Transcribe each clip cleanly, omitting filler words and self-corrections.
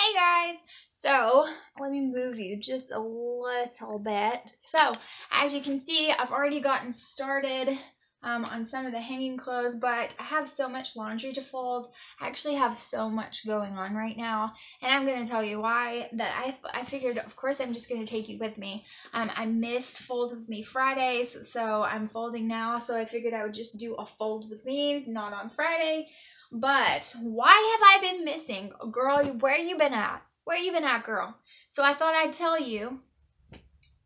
Hey guys! So, let me move you just a little bit. So, as you can see, I've already gotten started on some of the hanging clothes, but I have so much laundry to fold. I actually have so much going on right now, and I'm going to tell you why. I figured, of course, I'm just going to take you with me. I missed Fold With Me Fridays, so I'm folding now, so I figured I would just do a Fold With Me, not on Friday. But why have I been missing? Girl, where you been at? Where you been at, girl? So I thought I'd tell you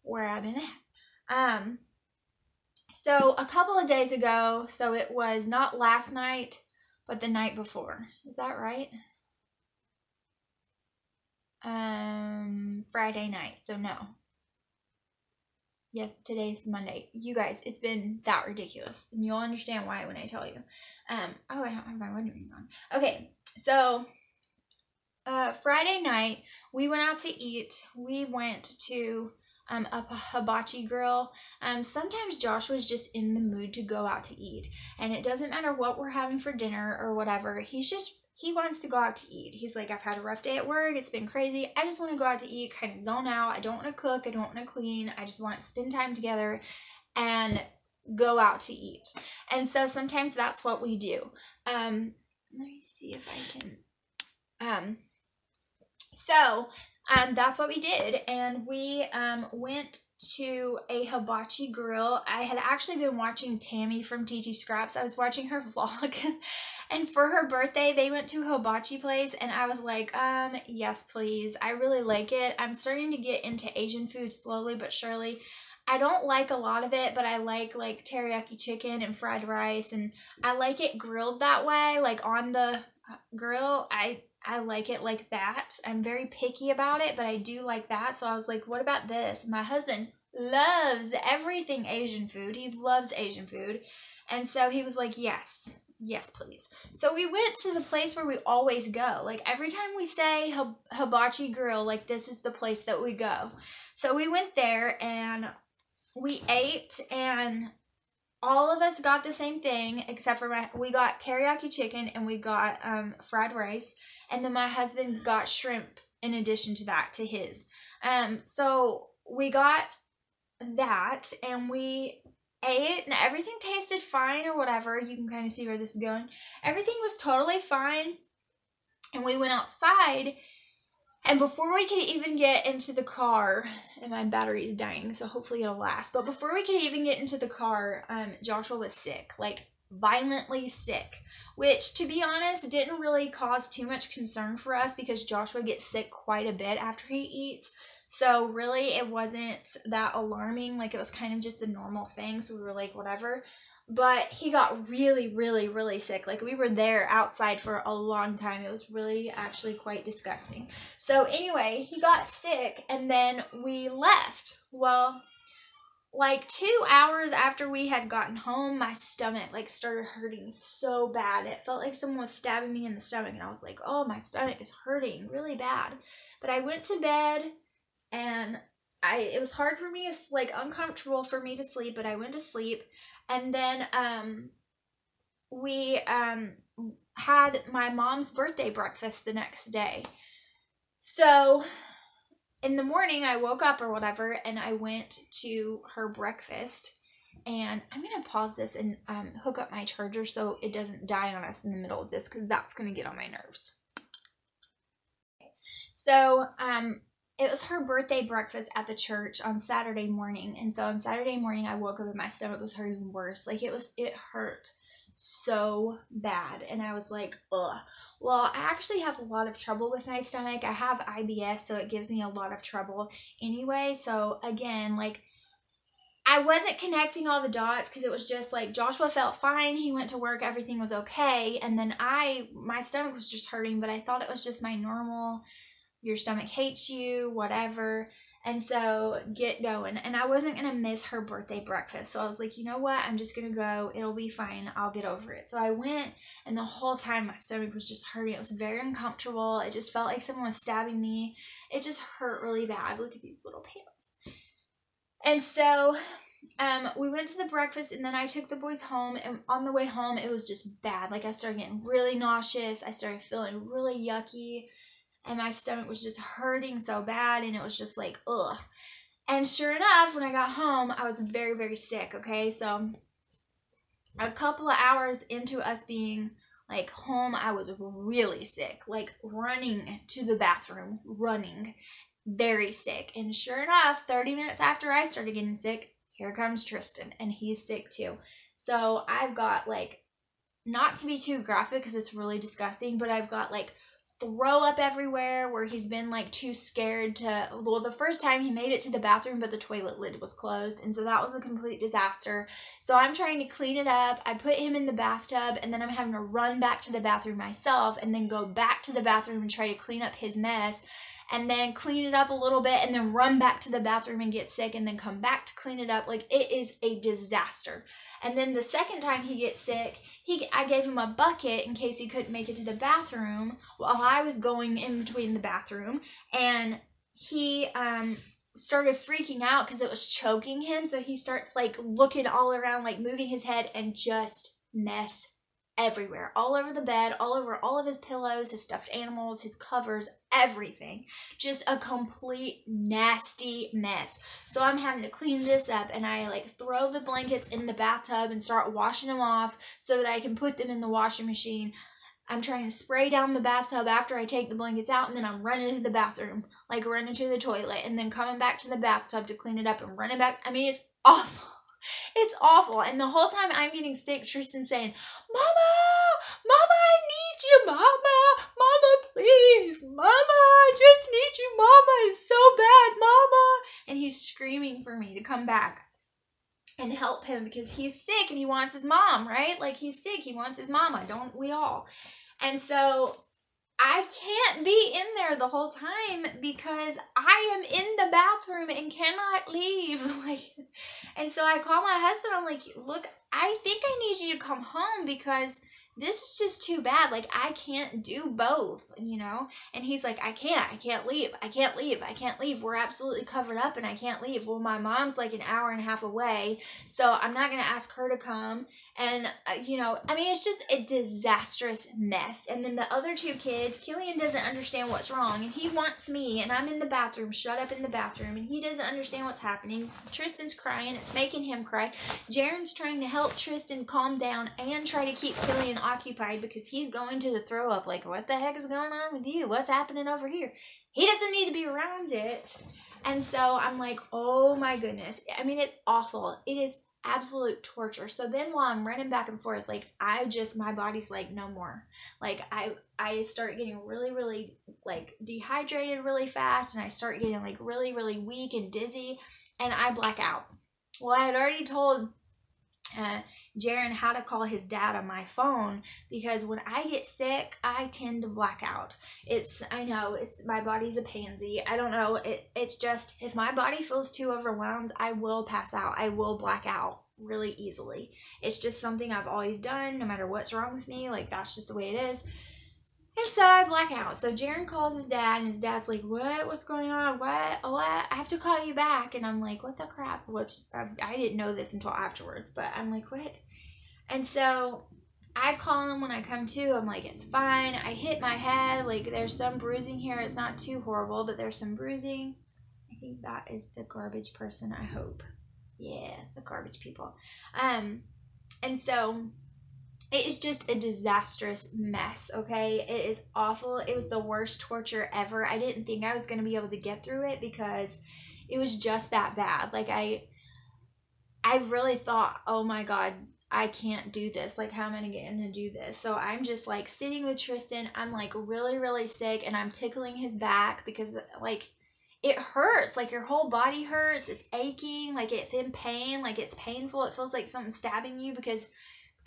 where I've been at. So a couple of days ago, so it was not last night, but the night before. Is that right? Friday night, so no. Yes, today's Monday. You guys, it's been that ridiculous. And you'll understand why when I tell you. I don't have my wedding ring on. Okay, so Friday night, we went out to eat. We went to a hibachi grill. Sometimes Josh was just in the mood to go out to eat. And it doesn't matter what we're having for dinner or whatever. He wants to go out to eat. He's like, I've had a rough day at work. It's been crazy. I just want to go out to eat, kind of zone out. I don't want to cook. I don't want to clean. I just want to spend time together and go out to eat. And so sometimes that's what we do. Let me see if I can. So that's what we did, and we went to a hibachi grill. I had actually been watching Tammy from TT Scraps. I was watching her vlog, and for her birthday, they went to a hibachi place, and I was like, yes, please. I really like it. I'm starting to get into Asian food slowly but surely. I don't like a lot of it, but I like teriyaki chicken and fried rice, and I like it grilled that way, like on the grill. I like it like that. I'm very picky about it, but I do like that. So I was like, what about this? My husband loves everything Asian food. He loves Asian food. And so he was like, yes, please. So we went to the place where we always go. Like every time we say hibachi grill, like this is the place that we go. So we went there and we ate, and all of us got the same thing except for we got teriyaki chicken and we got fried rice, and then my husband got shrimp in addition to that, to his. So we got that and we ate, and everything tasted fine or whatever. You can kind of see where this is going. Everything was totally fine, and we went outside. And before we could even get into the car, and my battery is dying, so hopefully it'll last. But before we could even get into the car, Joshua was sick, like violently sick, which, to be honest, didn't really cause too much concern for us because Joshua gets sick quite a bit after he eats. So really, it wasn't that alarming. Like, it was kind of just a normal thing. So we were like, whatever. But he got really, really, really sick. Like, we were there outside for a long time. It was really actually quite disgusting. So anyway, he got sick and then we left. Well, like 2 hours after we had gotten home, my stomach like started hurting so bad. It felt like someone was stabbing me in the stomach, and I was like, oh, my stomach is hurting really bad. But I went to bed, and it was hard for me, it's like uncomfortable for me to sleep, but I went to sleep. And then we had my mom's birthday breakfast the next day. So in the morning, I woke up or whatever, and I went to her breakfast. And I'm going to pause this and hook up my charger so it doesn't die on us in the middle of this, because that's going to get on my nerves. So it was her birthday breakfast at the church on Saturday morning. And so on Saturday morning, I woke up and my stomach was hurting worse. Like, it hurt so bad. And I was like, ugh. Well, I actually have a lot of trouble with my stomach. I have IBS, so it gives me a lot of trouble anyway. So again, like, I wasn't connecting all the dots because it was just like Joshua felt fine. He went to work. Everything was okay. And then my stomach was just hurting, but I thought it was just my normal, your stomach hates you, whatever. And so get going. And I wasn't going to miss her birthday breakfast. So I was like, you know what? I'm just going to go. It'll be fine. I'll get over it. So I went, and the whole time my stomach was just hurting. It was very uncomfortable. It just felt like someone was stabbing me. It just hurt really bad. Look at these little pants. And so we went to the breakfast, and then I took the boys home, and on the way home, it was just bad. Like, I started getting really nauseous. I started feeling really yucky. and my stomach was just hurting so bad, and it was just like, ugh. And sure enough, when I got home, I was very, very sick, okay? So a couple of hours into us being like home, I was really sick, like running to the bathroom, running, very sick. And sure enough, 30 minutes after I started getting sick, here comes Tristan, and he's sick too. So I've got like, not to be too graphic because it's really disgusting, but I've got like throw up everywhere where he's been like too scared to, well, the first time he made it to the bathroom, but the toilet lid was closed, and so that was a complete disaster. So I'm trying to clean it up. I put him in the bathtub, and then I'm having to run back to the bathroom myself and then go back to the bathroom and try to clean up his mess, and then clean it up a little bit, and then run back to the bathroom and get sick, and then come back to clean it up. Like, it is a disaster. And then the second time he gets sick, I gave him a bucket in case he couldn't make it to the bathroom while I was going in between the bathroom. And he started freaking out because it was choking him. So he starts like looking all around, like moving his head, and just mess everywhere, all over the bed, all over all of his pillows, his stuffed animals, his covers, everything. Just a complete nasty mess. So I'm having to clean this up, and I like throw the blankets in the bathtub and start washing them off so that I can put them in the washing machine. I'm trying to spray down the bathtub after I take the blankets out, and then I'm running to the bathroom, like running to the toilet, and then coming back to the bathtub to clean it up and running back. I mean, it's awful. It's awful. And the whole time I'm getting sick, Tristan's saying, Mama, Mama, I need you, Mama, Mama, please, Mama, I just need you, Mama, it's so bad, Mama. And he's screaming for me to come back and help him because he's sick and he wants his mom, right? Like, he's sick, he wants his mama, don't we all? And so I can't be in there the whole time because I am in the bathroom and cannot leave. Like, and so I call my husband. I'm like, look, I think I need you to come home because this is just too bad. Like, I can't do both, you know? And he's like, I can't leave. We're absolutely covered up and I can't leave. Well, my mom's like an hour and a half away, so I'm not going to ask her to come. And, you know, I mean, it's just a disastrous mess. And then the other two kids, Killian doesn't understand what's wrong, and he wants me, and I'm in the bathroom, shut up in the bathroom, and he doesn't understand what's happening. Tristan's crying, it's making him cry. Jaren's trying to help Tristan calm down and try to keep Killian occupied because he's going to the throw up. Like, what the heck is going on with you? What's happening over here? He doesn't need to be around it. And so I'm like, oh my goodness. I mean, it's awful. It is absolute torture. So then while I'm running back and forth, like, my body's like, no more. Like, I start getting really, really like dehydrated really fast, and I start getting like really, really weak and dizzy, and I black out. Well, I had already told Jaren how to call his dad on my phone because when I get sick, I tend to black out. I know, my body's a pansy. I don't know. It's just, if my body feels too overwhelmed, I will pass out. I will black out really easily. It's just something I've always done, no matter what's wrong with me. Like, that's just the way it is. And so I black out. So Jaren calls his dad, and his dad's like, what? What's going on? What? I have to call you back. And I'm like, what the crap? I didn't know this until afterwards, but I'm like, what? And so I call him when I come to. I'm like, it's fine. I hit my head. Like, there's some bruising here. It's not too horrible, but there's some bruising. I think that is the garbage person, I hope. Yeah, it's the garbage people. And so it is just a disastrous mess, okay? It is awful. It was the worst torture ever. I didn't think I was going to be able to get through it because it was just that bad. Like, I really thought, oh my God, I can't do this. Like, how am I going to do this? So I'm just like sitting with Tristan. I'm like really, really sick, and I'm tickling his back because like it hurts. Like, your whole body hurts. It's aching. Like, it's in pain. Like, it's painful. It feels like something's stabbing you because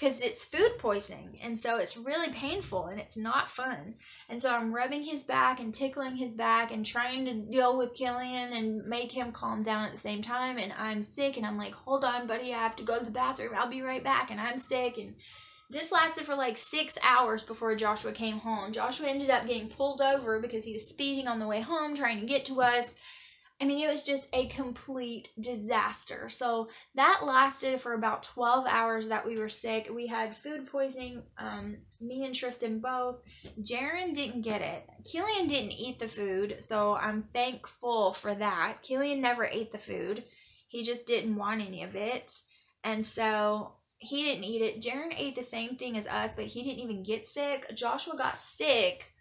it's food poisoning, and so it's really painful and it's not fun. And so I'm rubbing his back and tickling his back and trying to deal with Killian and make him calm down at the same time, and I'm sick, and I'm like, hold on buddy, I have to go to the bathroom, I'll be right back. And I'm sick, and this lasted for like 6 hours before Joshua came home. Joshua ended up getting pulled over because he was speeding on the way home trying to get to us. I mean, it was just a complete disaster. So that lasted for about 12 hours that we were sick. We had food poisoning, me and Tristan both. Jaren didn't get it. Killian didn't eat the food, so I'm thankful for that. Killian never ate the food. He just didn't want any of it. And so he didn't eat it. Jaren ate the same thing as us, but he didn't even get sick. Joshua got sick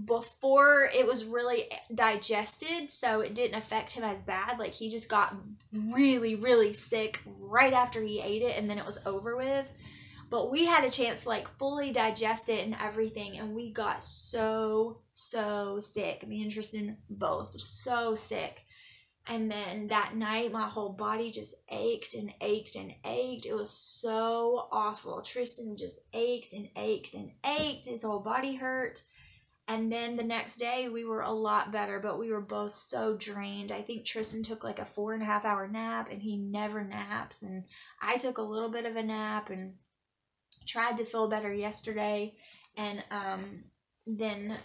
before it was really digested, so it didn't affect him as bad. Like, he just got really, really sick right after he ate it, and then it was over with. But we had a chance to, like, fully digest it and everything, and we got so sick. Me and Tristan both so sick. And then that night, my whole body just ached and ached and ached. It was so awful. Tristan just ached and ached and ached. His whole body hurt. And then the next day, we were a lot better, but we were both so drained. I think Tristan took like a 4.5-hour nap, and he never naps. And I took a little bit of a nap and tried to feel better yesterday. And then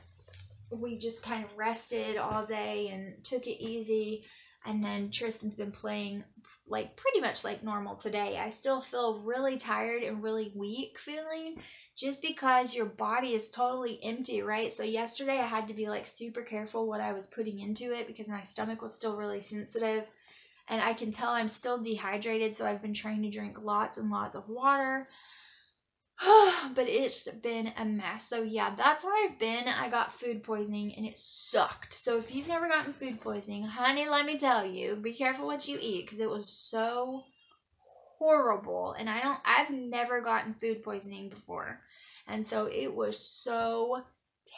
we just kind of rested all day and took it easy. And then Tristan's been playing like pretty much like normal today. I still feel really tired and really weak feeling, just because your body is totally empty, right? So yesterday I had to be like super careful what I was putting into it, because my stomach was still really sensitive, and I can tell I'm still dehydrated. So I've been trying to drink lots and lots of water. But it's been a mess. So yeah, that's where I've been. I got food poisoning and it sucked. So if you've never gotten food poisoning, honey, let me tell you, be careful what you eat, because it was so horrible. And I've never gotten food poisoning before. And so it was so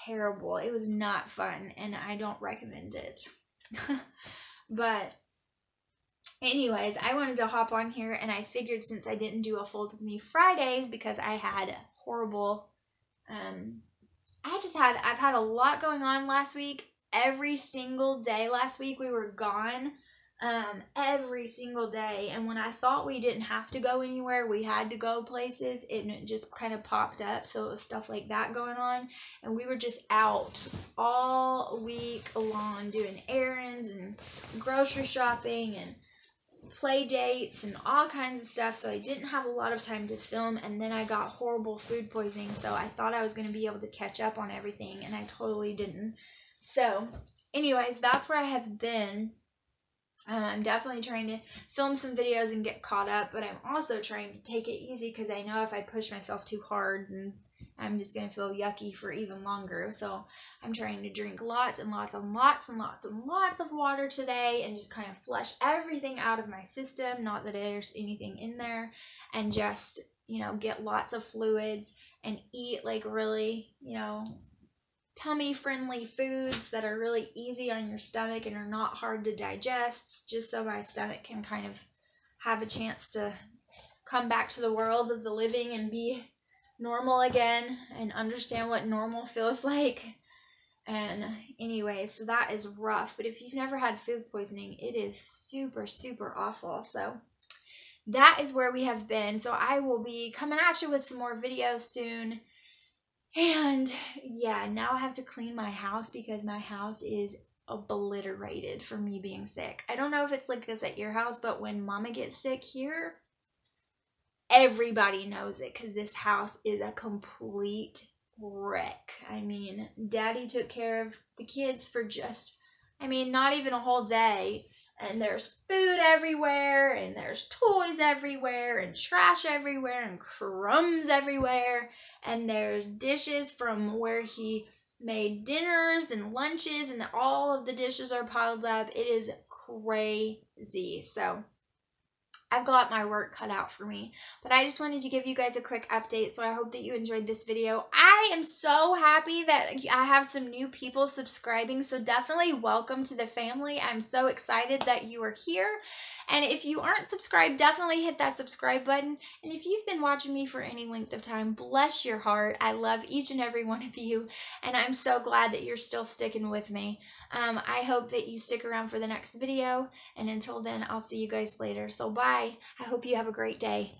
terrible. It was not fun, and I don't recommend it. But anyways, I wanted to hop on here, and I figured since I didn't do a Fold With Me Fridays because I had horrible, I've had a lot going on last week. Every single day last week we were gone, every single day. And when I thought we didn't have to go anywhere, we had to go places, it just kind of popped up. So it was stuff like that going on, and we were just out all week long doing errands and grocery shopping and play dates and all kinds of stuff. So I didn't have a lot of time to film, and then I got horrible food poisoning, so I thought I was going to be able to catch up on everything, and I totally didn't. So anyways, that's where I have been. I'm definitely trying to film some videos and get caught up, but I'm also trying to take it easy, because I know if I push myself too hard, and I'm just going to feel yucky for even longer. So I'm trying to drink lots and lots and lots and lots and lots of water today, and just kind of flush everything out of my system, not that there's anything in there, and just, you know, get lots of fluids and eat like really, you know, tummy friendly foods that are really easy on your stomach and are not hard to digest, just so my stomach can kind of have a chance to come back to the world of the living and be normal again and understand what normal feels like. And anyway, so that is rough. But if you've never had food poisoning, it is super awful. So that is where we have been. So I will be coming at you with some more videos soon. And yeah, now I have to clean my house, because my house is obliterated from me being sick. I don't know if it's like this at your house, but when Mama gets sick here, everybody knows it, because this house is a complete wreck. I mean, Daddy took care of the kids for just, I mean, not even a whole day. And there's food everywhere, and there's toys everywhere, and trash everywhere, and crumbs everywhere. And there's dishes from where he made dinners and lunches, and all of the dishes are piled up. It is crazy. So I've got my work cut out for me, but I just wanted to give you guys a quick update. So I hope that you enjoyed this video. I am so happy that I have some new people subscribing, so definitely welcome to the family. I'm so excited that you are here. And if you aren't subscribed, definitely hit that subscribe button. And if you've been watching me for any length of time, bless your heart. I love each and every one of you, and I'm so glad that you're still sticking with me. I hope that you stick around for the next video, and until then, I'll see you guys later. So bye. I hope you have a great day.